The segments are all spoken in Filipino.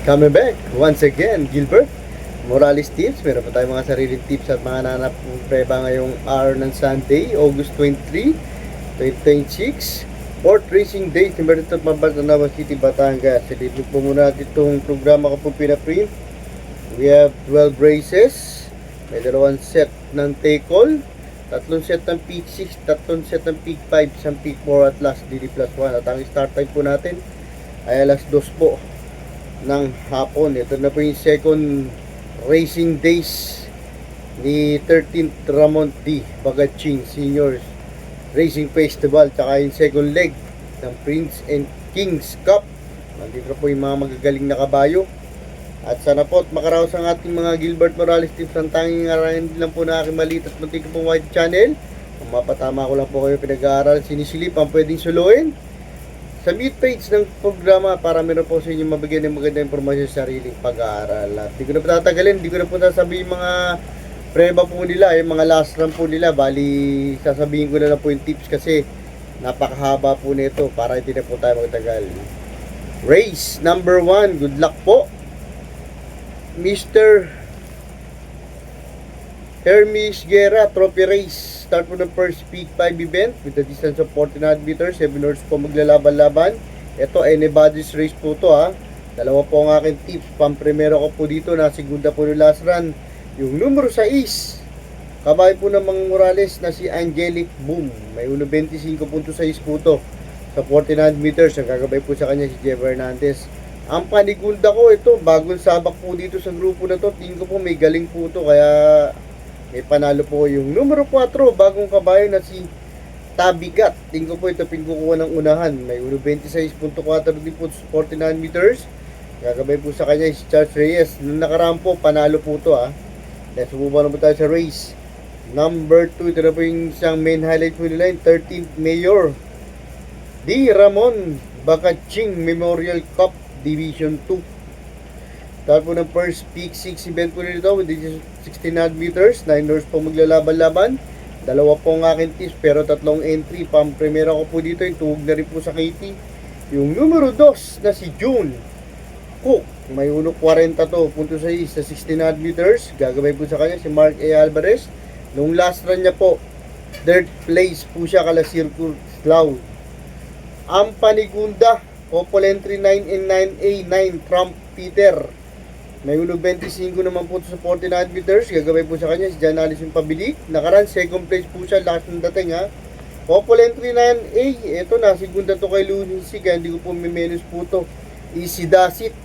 Coming back once again, Gilbert Morales Tips. Meron pa tayong mga sariling tips at mga nanap ng preba ngayong araw ng Sunday, August 23, 2026. Fourth racing day, Timberton Mabaltanawa City, Batangas. Silipin po muna natin itong programa ko po pinaprint. We have 12 races. May dalawang set ng take-all, tatlong set ng peak 6, tatlong set ng peak 5, isang peak 4 at last DD plus 1. At ang start time po natin ay alas 2 po ng hapon. Ito na po yung second racing days ni 13th Ramon D. Bagaching Seniors Racing Festival, tsaka yung second leg ng Prince and Kings Cup. Nandito po yung mga magagaling na kabayo. At sana po at makaraos ang ating mga Gilbert Morales Tips. Ang tanging arayan din lang po na aking maliit at muntik pong white channel. Kung mapatama ko lang po kayo pinag-aaral, sinisilip ang pwedeng suluin sa mute page ng programa para meron po sa inyo mabigyan ng magandang impormasyon sa sariling pag-aaral. At di ko na patatagalin, di ko na po sasabihin mga preba po nila, yung mga last run po nila. Bali, sasabihin ko na lang po yung tips kasi napakahaba po nito para hindi na po tayo magtagal. Race number 1, good luck po, Mr. Hermes Guerra Trophy Race. Start po ng first peak 5 event with a distance of 49 meters. 7 horses po maglalaban-laban. Ito, anybody's race po to ha. Dalawa po ang aking tips. Pang-primero ko po dito na segunda po ng last run. Yung numero 6, kabay po ng mga Morales na si Angelic Boom. May 1.25.6 po to sa 49 meters. Ang kagabay po sa kanya si Jeff Hernandez. Ang panigunda ko ito, bagong sabak po dito sa grupo na to. Tingin ko po may galing po to, kaya may panalo po yung numero 4, bagong kabayo na si Tabigat. Tingin ko po ito pinkukuha ng unahan. May 1.26.4 din po sa 49 meters. Gagabay po sa kanya si Charles Reyes. Nung nakaraan po, panalo po ito ha. Let's move on po tayo sa race number 2. Ito na po yung isang main highlight po nila, yung 13th Mayor D. Ramon Bagaching Memorial Cup Division 2. Start po ng first peak 6 event po nito with 1600 meters. 9 horses po maglalaban-laban. Dalawa po ang aking tips pero tatlong entry. Pang-primera ko po dito, yung tuwag na rin po sa Katie. Yung numero 2 na si June Cook. May 1.40 to, punto 6 sa 1600 meters. Gagabay po sa kanya si Mark A. Alvarez. Nung last run niya po, third place po siya kala Circle Cloud. Ang panigunda, Opal entry 9 and 9A, 9 Trump Peter. May 1.25 naman po sa 49 meters. Gagabay po sa kanya si John Allison Pabilik. Nakaraan, second place po siya. Last ng dating ha. Opal entry 9A. Ito na, segunda to kay Lucy. Kaya hindi ko po mimenus po to. Easy Dasit.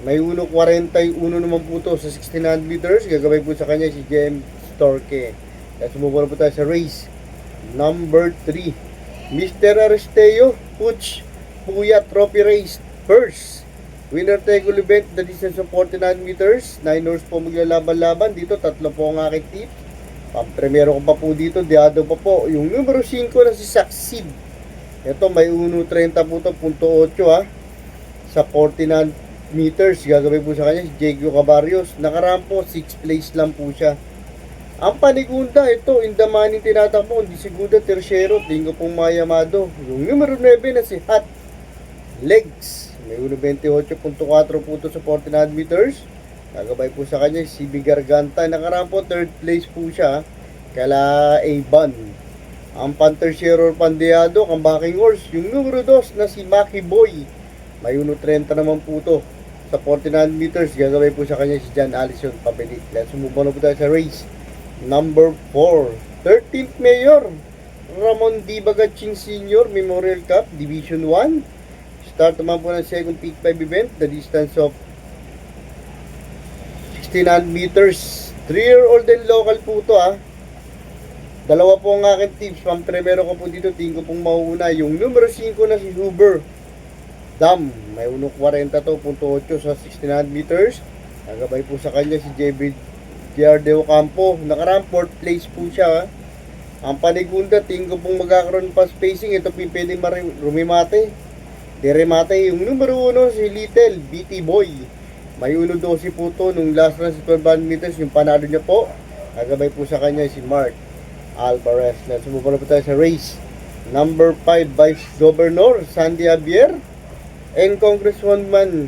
May 1.41 naman po to sa 1600 meters. Gagabay po sa kanya si James Storke. Let's move on po tayo sa race number 3. Mr. Aristeo Puch Puya Trophy Race. First winner take-all event, the distance of 49 meters. 9 horses po maglalaban-laban. Dito, tatlo po ang aking tip. Pang-primero ko pa po dito, diado pa po. Yung numero 5 na si Succeed. Ito, may 1.30 po ito, .8 ha. Sa 49 meters, gagawin po sa kanya si Diego Cabarrios. Nakaraan po, 6th place lang po siya. Ang panigunda, ito, Indamani tinatakbo. Hindi segunda, tercero, tingko pong mayamado. Yung numero 9 na si Hot Legs. May 1.28.4 po ito sa 49 meters. Nagabay po sa kanya si CB Garganta. Nakaraan po, third place po siya kala Aban. Ang pantercero pandeado, ang backing horse, yung numero 2 na si Maki Boy. May 1.30 naman po ito sa 49 meters. Gagabay po sa kanya si John Allison Pabilik. Let's move on po tayo sa race number 4. 13th Mayor Ramon D. Bagaching Senior Memorial Cup Division 1. Start naman po ng second peak 5 event. The distance of 1600 meters. 3-year-old and local po ito ha. Dalawa po ang aking tips. Pang-primero ko po dito, tingin ko pong mauuna. Yung numero 5 na si Huber Dam. May 1.40 to, .8 sa 1600 meters. Nagabay po sa kanya si JB Giardeo Campo. Nakaraan 4th place po siya ha. Ang panigunda, tingin ko pong magkakaroon pa spacing. Ito po yung pwede rumimate. Deremate, yung numero 1 si Little BT Boy. May 1.12 po to nung last run sa 1200 meters. Yung panalo niya po, nagabay po sa kanya si Mark Alvarez. Let's move on po tayo sa race number 5. Vice Governor Sandy Javier and Congresswoman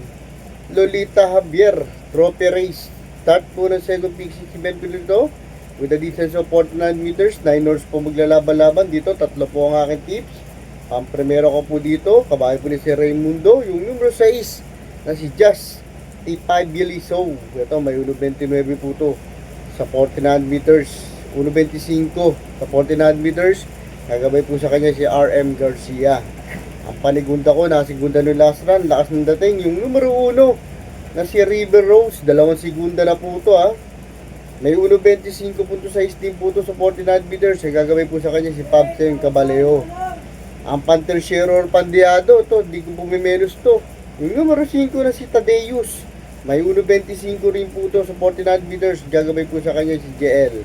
Lolita Javier Trophy Race. Start po ng second peak 6 event po nito with a distance of 49 meters. 9 horse po maglalaban-laban dito. Tatlo po ang aking tips. Ang primero ko po dito, kabahay po ni si Raimundo. Yung numero 6 na si Just T5 Biliso. Ito may 1.29 po to sa 49 meters. 1.25 sa 49 meters. Kagabay po sa kanya si RM Garcia. Ang panigunda ko, nasigunda ng last run. Lakas ng dating. Yung numero 1 na si River Rose. 2 segunda na po to May 1.25 punto sa 16 punto sa 49 meters. Gagawin po sa kanya si Pabsen Caballeo. Ang Panterciero Pandiado, to, di ko pumimenos to. Yung numero 5 na si Tadeus. May 1.25 rin po to sa 49 meters. Gagawin po sa kanya si JL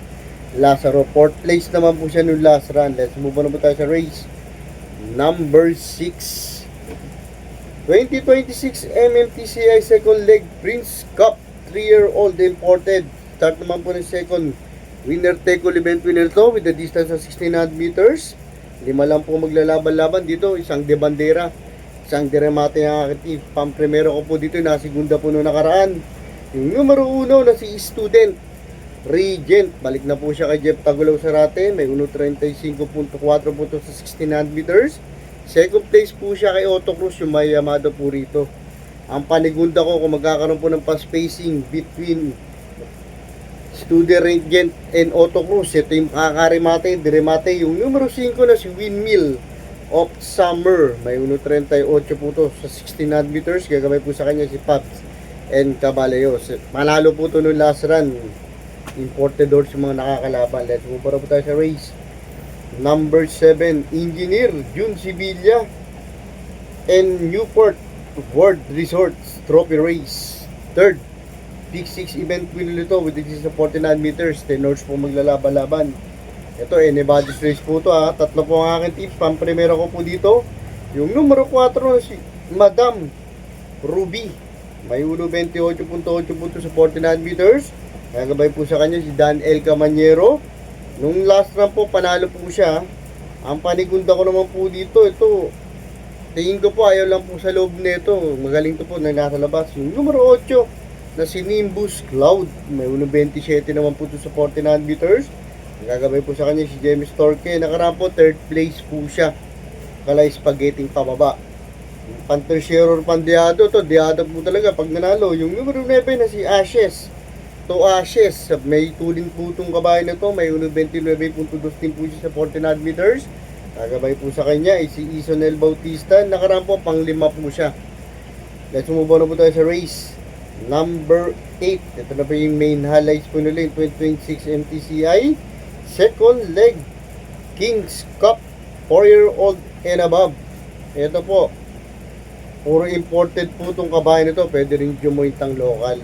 Lazaro. 4th place naman po siya nung last run. Let's move on na po tayo sa race. Number 6. 2026 MMTCI second leg Prince Cup 3-year-old imported. Start naman po ng second winner take all event winner to with the distance of 1600 meters. 5 lang po maglalaban-laban dito. Isang de bandera, isang de remate ng aking pang-primero ko po dito. Nasigunda po noong nakaraan. Yung numero 1 na si Student Regent. Balik na po siya kay Jeff Tagulaw Sarate. May 1.35.4 puntos sa 1600 meters. Second place po siya kay Otto Cruz, yung may Yamado po rito. Ang panigunda ko kung magkakaroon po ng pa-spacing between Student Regent and Otto Cruz. Ito yung kakarimate, diremate. Yung numero 5 na si Windmill of Summer. May 1.38 po to sa 1600 meters. Gagawin po sa kanya si Paps and Caballeo. Manalo po to noong last run. Imported doors yung mga nakakalaban. Let's move para po tayo sa race. Number 7, Engineer June Sibilia and Newport World Resorts Trophy Race. Third Big 6 event winner nito with this is 49 meters. 10 horse po maglalaban-laban. Ito anybody's race po to Tatlo po ang aking tips. Pang-primero ko po dito. Yung numero 4 na si Madam Ruby. May 1.28.8 punto sa 49 meters. Kagabay po sa kanya si Dan El Camanyero. Nung last run po, panalo po siya. Ang panigunda ko naman po dito, ito, tingin ko po ayaw lang po sa loob nito. Magaling to po na nasa labas. Yung numero 8 na si Nimbus Cloud. May 1.27 naman po sa 49 meters. Gagabay po sa kanya si James Torque. Nakaraan po, third place po siya. Kalay spaghetti pababa. Yung Panterciero Pandiado, to diado po talaga pag nanalo. Yung numero 9 na si Ashes. To Ashes, may tulin po itong kabahay na to. May 1.29.2 po siya sa 49 meters. Gagabay po sa kanya ay si Isonel Bautista. Nakaraan po, pang-5 po siya. Let's move on na po tayo sa race. Number 8. Ito na po yung main highlights po nila yung 2026 MTCI. Second leg Kings Cup 4-year-old and above. Ito po. Puro imported po itong kabahay nito. Pwede rin jumoint ang local.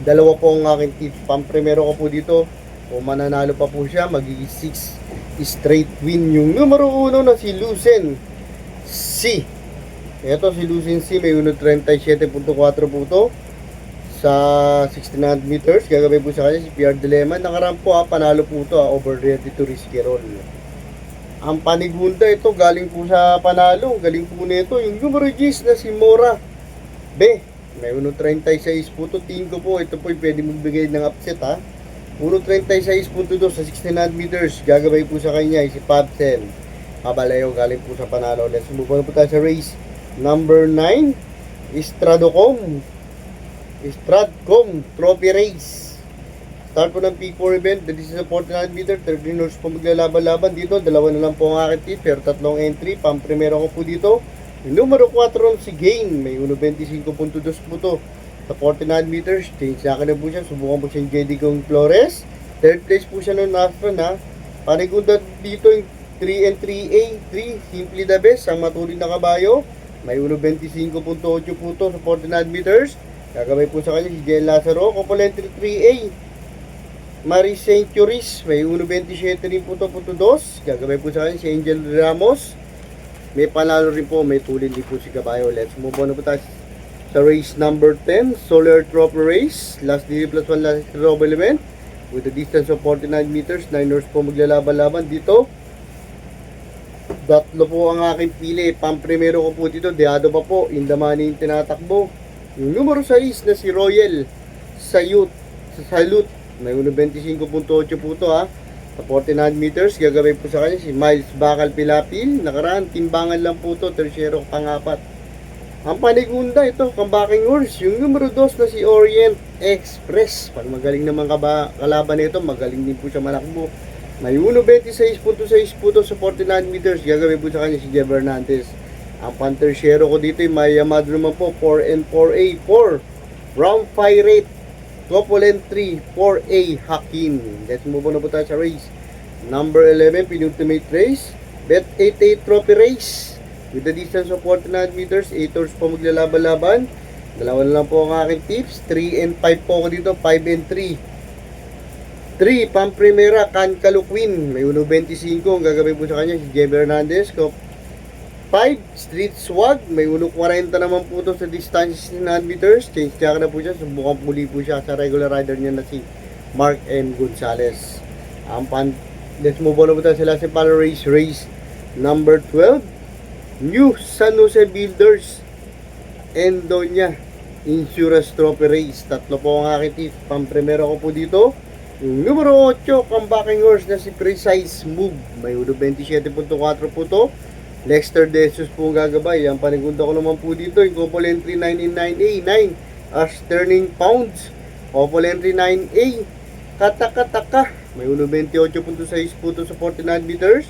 Dalawa po ang aking tips. Pang-primero ko po dito. Kung mananalo pa po siya, magiging 6 straight win. Yung numero 1 na si Lucen C. Ito si Lucen C. May 1.37.4 po ito sa 1600 meters. Gagawin po sa kanya si PR Dilemma. Nakaraan po panalo po ito over ready to risky roll. Ang panigunda ito galing po sa panalo. Galing po nito yung numero 10 na si Mora B. May 1.36 po ito. Tingin ko po ito po pwede magbigay ng upset 1.36 po ito sa 1600 meters. Gagawin po sa kanya si Pabsen Caballeo galing po sa panalo. Let's move on po tayo sa race. Number 9 Stradcom Trophy Race. Start po ng Peak 4 event. This is a 49 meter. 13 horse po maglalaban-laban dito. Dalawa na lang po ang aking tip. Pero tatlong entry. Pang-primero ko po dito. Yung numero 4 si Gain. May 1.25.2 po to sa 49 meters. Change sa akin na po siya. Subukan po siya yung JD Gong Flores. Third place po siya noong last run Panigunda dito yung 3 and 3A. 3 Simply the Best. Ang matulin na kabayo. May 1.25.8 po to sa 49 meters. Gagawin po sa kanya si Jen Lazaro. Complementary 3A. Marie Centuries. May 1.27 rin po to .2. Gagawin po sa kanya si Angel Ramos. May panalo rin po. May tulin din po si Caballo. Let's move on na po tayo sa race number 10. Solar Trophy Race. Last DD plus 1 last global event. With a distance of 49 meters. 9 horse po maglalaban-laban dito. Tatlo po ang aking pili. Pang-primero ko po dito. Deado pa po. In the money yung tinatakbo. Yung numero 6 na si Royal Salute. May 1.25.8 po to ha. Sa 49 meters, gagawin po sa kanya si Miles Bakal Pilapil. Nakaraan, timbangan lang po to, tersyero pangapat. Ang panigunda ito, comebacking horse. Yung numero 2 na si Orient Express. Pag magaling naman kalaban nito, magaling din po siya malakbo. May 1.26.6 po to sa 49 meters. Gagawin po sa kanya si Jeff Hernandez. Ang pantersyero ko dito, may Yamado naman po, 4 and 4A, 4. Round 5 rate. Couple and 3, 4A, Hakim. Let's move on na po tayo sa race. Number 11, penultimate race. Bet 88 trophy race. With the distance of 49 meters, 8 horse po maglalaban-laban. Dalawa na lang po ang aking tips. 3 and 5 po ako dito, 5 and 3. 3, Pamprimera, Can Caluquin. May 1.25. Ang gagawin po sa kanya si Jeff Hernandez. 5, Street Swag. May 1.40 naman po ito sa distance 9 meters. Change check na po siya. Subukan puli po siya sa regular rider niya na si Mark M. Gonzalez. Let's move on na po tayo sa last pala race number 12. New San Jose Builders and Doña Insurance Trophy Race. Tatlo po ang aking tip. Pamprimero ko po dito. Yung numero 8, comebacking horse na si Precise Move. May 1.27.4 po to. Lexter Desus po ang gagabay. Ang panigunda ko naman po dito, yung couple entry 9 in 9A, 9 as turning pounds. Couple entry 9A, Kataka-taka. May 1.28.6 po sa 49 meters.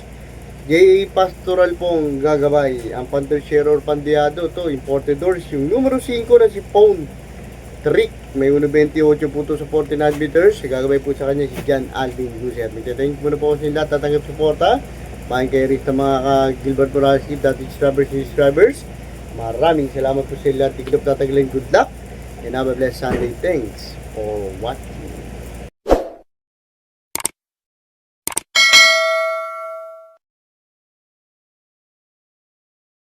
JA Pastoral po ang gagabay. Ang pantersyero or pandiado to, imported horse. Yung numero 5 na si Pound Trick. May 1.28 po sa 49 meters. Gagabay po sa kanya si John Alvin Guzet. Thank you muna po sa inyo lahat. Tatanggap suporta. Maraming kayo rin sa mga Gilbert Morales dati subscribers. Maraming salamat po sa lahat. Tignan po tatagaling. Good luck and have a blessed Sunday. Thanks for watching.